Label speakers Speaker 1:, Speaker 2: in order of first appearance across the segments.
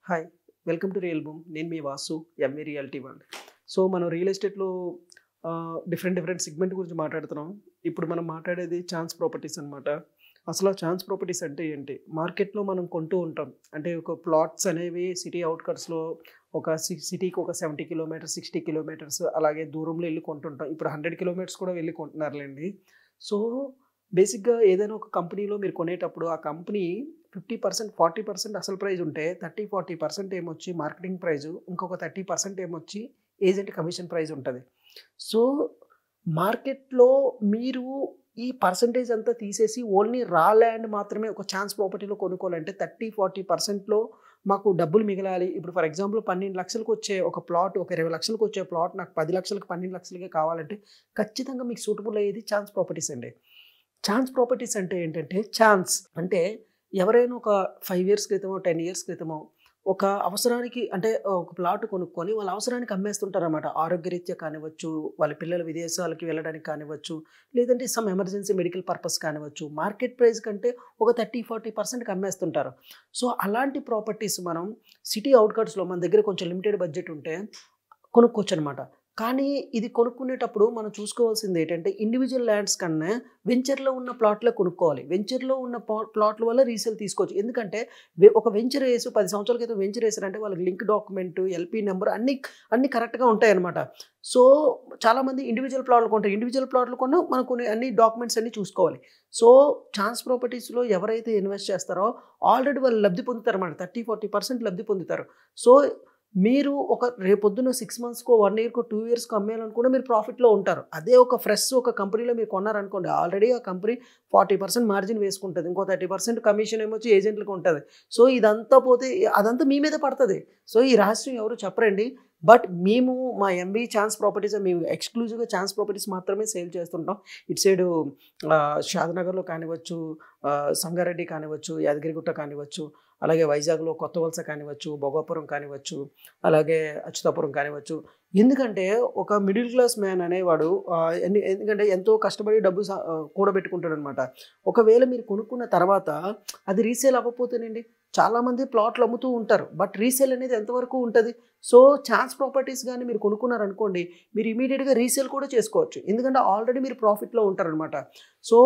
Speaker 1: Hi welcome to real boom. నేను మీ Vasu, MV reality world. So మనం రియల్ ఎస్టేట్లో డిఫరెంట్ సెగ్మెంట్ గురించి మాట్లాడుతున్నాం. ఇప్పుడు మనం మాట్లాడేది ఛాన్స్ ప్రాపర్టీస్ అనమాట. అసలు ఆ ఛాన్స్ ప్రాపర్టీస్ అంటే ఏంటి? మార్కెట్లో మనం కొంటూ ఉంటాం. అంటే ఒక ప్లాట్స్ అనేవి సిటీ అవుట్కట్స్లో ఒక సిటీకి ఒక 70 కిలోమీటర్స్ 60 కిలోమీటర్స్ అలాగే దూరంలో వెళ్ళి కొంటుంటాం. ఇప్పుడు 100 కిలోమీటర్స్ కూడా వెళ్ళి కొంటున్నారులేండి. సో బేసిక్గా ఏదైనా ఒక కంపెనీలో మీరు కొనేటప్పుడు ఆ కంపెనీ 50% 40% అసలు ప్రైజ్ ఉంటే 30-40% ఏమొచ్చి మార్కెటింగ్ ప్రైజు, ఇంకొక 30% ఏమొచ్చి ఏజెంట్ కమిషన్ ప్రైజ్ ఉంటుంది. సో మార్కెట్లో మీరు ఈ పర్సంటేజ్ అంతా తీసేసి ఓన్లీ రా ల్యాండ్ మాత్రమే ఒక ఛాన్స్ ప్రాపర్టీలో కొనుక్కోవాలంటే 30-40%లో మాకు డబ్బులు మిగలాలి. ఇప్పుడు ఫర్ ఎగ్జాంపుల్ 12 లక్షలకు వచ్చే ఒక ప్లాట్, ఒక 20 లక్షలకు వచ్చే ప్లాట్ నాకు 10 లక్షలకు 12 లక్షలకే కావాలంటే ఖచ్చితంగా మీకు సూటబుల్ అయ్యేది ఛాన్స్ ప్రాపర్టీస్ అండి. ఛాన్స్ ప్రాపర్టీస్ అంటే ఏంటంటే, ఛాన్స్ అంటే ఎవరైనా ఒక 5 ఇయర్స్ క్రితమో 10 ఇయర్స్ క్రితమో ఒక అవసరానికి అంటే ఒక ప్లాట్ కొనుక్కొని వాళ్ళ అవసరానికి అమ్మేస్తుంటారన్నమాట. ఆరోగ్యరీత్యా కానివ్వచ్చు, వాళ్ళ పిల్లలు విదేశాలకి వెళ్ళడానికి కానివ్వచ్చు, లేదంటే సమ్ ఎమర్జెన్సీ మెడికల్ పర్పస్ కానివ్వచ్చు. మార్కెట్ ప్రైస్ కంటే ఒక 30-40%కి అమ్మేస్తుంటారు. సో అలాంటి ప్రాపర్టీస్ మనం సిటీ అవుట్‌కట్స్‌లో మన దగ్గర కొంచెం లిమిటెడ్ బడ్జెట్ ఉంటే కొనుక్కోవచ్చనమాట. కానీ ఇది కొనుక్కునేటప్పుడు మనం చూసుకోవాల్సింది ఏంటంటే, ఇండివిడ్యువల్ ల్యాండ్స్ కన్నా వెంచర్‌లో ఉన్న ప్లాట్‌లే కొనుక్కోవాలి. వెంచర్‌లో ఉన్న ప్లాట్‌ల వల్ల రీసేల్ తీసుకోవచ్చు. ఎందుకంటే ఒక వెంచర్ ఏసి 10 సంవత్సరాల క్రితం వెంచర్ ఏసారంటే వాళ్ళకి లింక్ డాక్యుమెంట్, ఎల్‌పీ నంబర్ అన్నీ కరెక్ట్‌గా ఉంటాయన్నమాట. సో చాలామంది ఇండివిడ్యువల్ ప్లాట్లు కొంటారు. ఇండివిడ్యువల్ ప్లాట్లు కొన్నా మనం కొన్ని అన్ని డాక్యుమెంట్స్ అన్నీ చూసుకోవాలి. సో ఛాన్స్ ప్రాపర్టీస్‌లో ఎవరైతే ఇన్వెస్ట్ చేస్తారో ఆల్రెడీ వాళ్ళు లబ్ధి పొందుతారన్నమాట. 30-40% లబ్ధి పొందుతారు. సో మీరు ఒక రేపొద్దున 6 మంత్స్‌కో, 1 ఇయర్‌కో, 2 ఇయర్స్‌కో అమ్మేయాలనుకున్న మీరు ప్రాఫిట్‌లో ఉంటారు. అదే ఒక ఒక కంపెనీలో మీరు కొన్నారనుకోండి, ఆల్రెడీ ఆ కంపెనీ 40% మార్జిన్ వేసుకుంటది. ఇంకో 30% కమిషన్ ఏమొచ్చి ఏజెంట్‌లకి ఉంటది. సో ఇదంతా పోతే అదంతా మీ మీద పడతది. సో ఈ రహస్యం ఎవరు చెప్పరండి. బట్ మేము మా ఎంవీ ఛాన్స్ ప్రాపర్టీస్ మేము ఎక్స్‌క్లూజివ్‌గా ఛాన్స్ ప్రాపర్టీస్ మాత్రమే సేల్ చేస్తుంటాం. ఇటు సైడు షాద్‌నగర్‌లో కానివ్వచ్చు, సంగారెడ్డి కానివ్వచ్చు, యాదగిరిగుట్ట కానివ్వచ్చు, అలాగే వైజాగ్‌లో కొత్త వలస కానివ్వచ్చు, భోగాపురం కానివ్వచ్చు, అలాగే అచ్యుతాపురం కానివ్వచ్చు. ఎందుకంటే ఒక మిడిల్ క్లాస్ మ్యాన్ అనేవాడు ఎందుకంటే ఎంతో కష్టపడి డబ్బు కూడబెట్టుకుంటాడనమాట. ఒకవేళ మీరు కొనుక్కున్న తర్వాత అది రీసేల్ అవ్వకపోతేనండి, చాలామంది ప్లాట్లు అమ్ముతూ ఉంటారు. బట్ రీసేల్ అనేది ఎంతవరకు ఉంటది? సో ఛాన్స్ ప్రాపర్టీస్ గాని మీరు కొనుక్కున్నారనుకోండి, మీరు ఇమ్మీడియేట్‌గా రీసేల్ కూడా చేసుకోవచ్చు. ఎందుకంటే ఆల్రెడీ మీరు ప్రాఫిట్‌లో ఉంటారనమాట. సో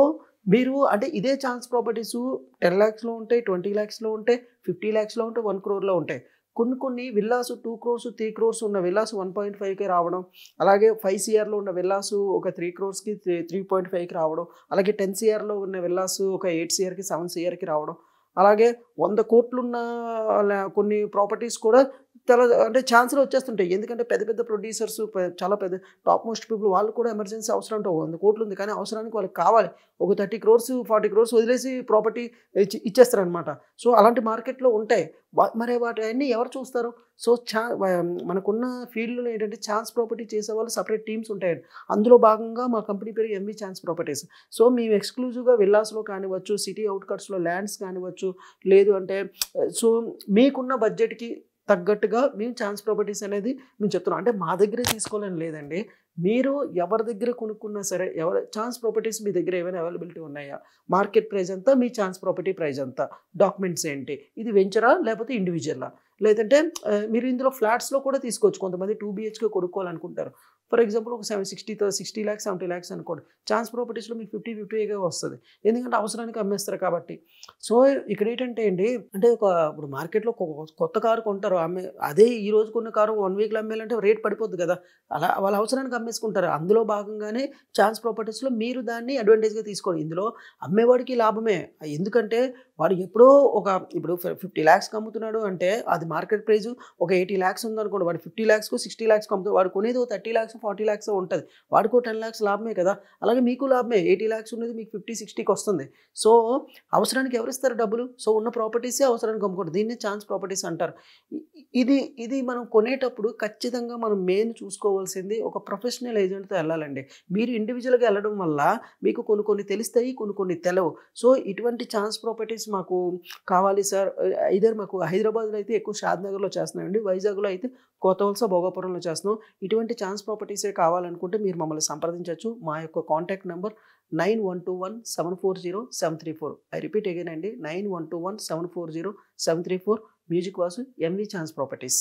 Speaker 1: మీరు అంటే ఇదే ఛాన్స్ ప్రాపర్టీసు 10 లాక్స్‌లో ఉంటాయి, 20 లాక్స్‌లో ఉంటాయి, 50 లాక్స్‌లో ఉంటాయి, 1 క్రోర్‌లో ఉంటాయి. కొన్ని విల్లాస్ 2 క్రోర్స్, 3 క్రోర్స్ ఉన్న విల్లాస్ 1.5కే రావడం. అలాగే 5 సీఆర్‌లో ఉన్న విల్లాస్ ఒక 3 క్రోర్స్‌కి 3.5కి రావడం. అలాగే 10 సీఆర్‌లో ఉన్న విల్లాస్ ఒక 8 సీఆర్‌కి 7 సీఆర్‌కి రావడం. అలాగే 100 కోట్లున్న కొన్ని ప్రాపర్టీస్ కూడా అంటే ఛాన్స్‌లో వచ్చేస్తుంటాయి. ఎందుకంటే పెద్ద పెద్ద ప్రొడ్యూసర్స్ చాలా పెద్ద టాప్ మోస్ట్ పీపుల్ వాళ్ళు కూడా ఎమర్జెన్సీ అవసరం అంటే 100 కోట్లు ఉంది. కానీ అవసరానికి వాళ్ళకి కావాలి. ఒక 30 క్రోర్స్, 40 క్రోర్స్ వదిలేసి ప్రాపర్టీ ఇచ్చేస్తారనమాట. సో అలాంటి మార్కెట్‌లో ఉంటాయి. మరి వాటన్నీ ఎవరు చూస్తారు? సో మనకున్న ఫీల్డ్‌లో ఏంటంటే ఛాన్స్ ప్రాపర్టీ చేసేవాళ్ళు సెపరేట్ టీమ్స్ ఉంటాయండి. అందులో భాగంగా మా కంపెనీ పేరు ఎంవీ ఛాన్స్ ప్రాపర్టీస్. సో మేము ఎక్స్‌క్లూజివ్‌గా విల్లాస్‌లో కానివ్వచ్చు, సిటీ అవుట్‌కట్స్‌లో ల్యాండ్స్ కానివ్వచ్చు, లేదు అంటే సో మీకున్న బడ్జెట్‌కి తగ్గట్టుగా మేము ఛాన్స్ ప్రాపర్టీస్ అనేది మేము చెప్తున్నాం. అంటే మా దగ్గరే తీసుకోవాలని లేదండి. మీరు ఎవరి దగ్గర కొనుక్కున్నా సరే, ఛాన్స్ ప్రాపర్టీస్ మీ దగ్గర ఏమైనా అవైలబిలిటీ ఉన్నాయా? మార్కెట్ ప్రైస్ ఎంత? మీ ఛాన్స్ ప్రాపర్టీ ప్రైస్ ఎంత? డాక్యుమెంట్స్ ఏంటి? ఇది వెంచరా? లేకపోతే ఇండివిడ్యువలా? లేదంటే మీరు ఇందులో ఫ్లాట్స్‌లో కూడా తీసుకోవచ్చు. కొంతమంది 2 బీహెచ్‌కే కొనుక్కోవాలనుకుంటారు. ఫర్ ఎగ్జాంపుల్ ఒక 60 లాక్స్, 70 లాక్స్ అనుకోండి. ఛాన్స్ ప్రాపర్టీస్‌లో మీకు 50-50గా వస్తది. ఎందుకంటే అవసరానికి అమ్మేస్తారు కాబట్టి. సో ఇక్కడ ఏంటంటే అండి, అంటే ఇప్పుడు మార్కెట్‌లో కొత్త కారు కొంటారు. అదే ఈ రోజు కొన్న కారు 1 వీక్‌లో అమ్మేయాలంటే రేట్ పడిపోద్ది కదా! అలా వాళ్ళ అవసరానికి అమ్మేసుకుంటారు. అందులో భాగంగానే ఛాన్స్ ప్రాపర్టీస్‌లో మీరు దాన్ని అడ్వాంటేజ్‌గా తీసుకోండి. ఇందులో అమ్మేవాడికి లాభమే. ఎందుకంటే వాడు ఎప్పుడో ఇప్పుడు 50 లాక్స్‌కి అమ్ముతున్నాడు అంటే అది మార్కెట్ ప్రైస్ ఒక 80 లాక్స్ ఉందనుకోండి. వాడు 50 లాక్స్‌కో, 60 లాక్స్‌కో అమ్ముతాడు. వాడు కొనేది ఓ 30 లాక్స్, 40 లాక్స్ ఉంటది. వాడికో 10 లాక్స్ లాభమే కదా! అలాగే మీకు లాభమే. 80 లాక్స్ ఉన్నది మీకు 50, 60కి వస్తుంది. సో అవసరానికి ఎవరిస్తారు డబ్బులు? సో ఉన్న ప్రాపర్టీసే అవసరానికి అమ్ముకోవడం. దీన్నే ఛాన్స్ ప్రాపర్టీస్ అంటారు. ఇది మనం కొనేటప్పుడు ఖచ్చితంగా మనం మెయిన్ చూసుకోవాల్సింది ఒక ప్రొఫెషనల్ ఏజెంట్‌తో వెళ్ళాలండి. మీరు ఇండివిడ్యువల్‌గా వెళ్ళడం వల్ల మీకు కొన్ని తెలుస్తాయి, కొన్ని తెలవు. సో ఇటువంటి ఛాన్స్ ప్రాపర్టీస్ మాకు కావాలి సార్. ఐదర్ మాకు హైదరాబాద్‌లో అయితే ఎక్కువ షాద్‌నగర్‌లో చేస్తున్నామండి. వైజాగ్‌లో అయితే కొత్త వలస, భోగాపురంలో చేస్తున్నాం. ఇటువంటి ఛాన్స్ ప్రాపర్టీసే కావాలనుకుంటే మీరు మమ్మల్ని సంప్రదించొచ్చు. మా యొక్క contact number 9121740734. I repeat again అండి, 9121740734. Music Vasu MV chance properties.